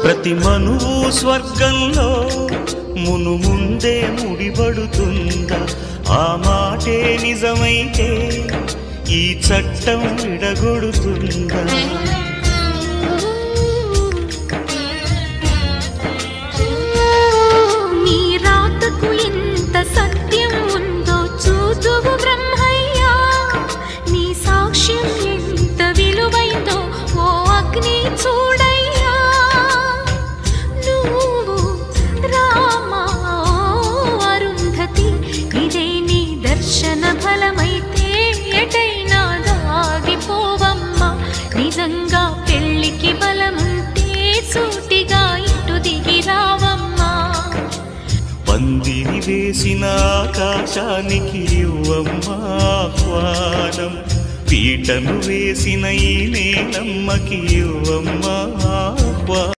ప్రతి మనువు స్వర్గంలో ముందే ముడిపడుతుందా? ఆ మాటే నిజమైతే ఈ చట్టం విడగొడుతుందా? నీ రాతకు ఎంత సత్యం ఉందో చూదువు బ్రహ్మయ్యా, నీ సాక్ష్యం ఎంత విలువైందో ఓ అగ్ని చూడయ్యా. నువ్వు రామా అరుంధతి, ఇదే నీ దర్శన ఫలమైతే ఎటైనా దాగిపోవమ్మా. నిజంగా పెళ్లికి బలముంటే సూటిగా ఇటు దిగి రావమ్మా. పందిరి వేసిన ఆకాశానికి ఇవ్వమ్మా ఆహ్వానం, పీటను వేసిన ఈ నేలమ్మకి ఇవ్వమ్మా ఆహ్వానం.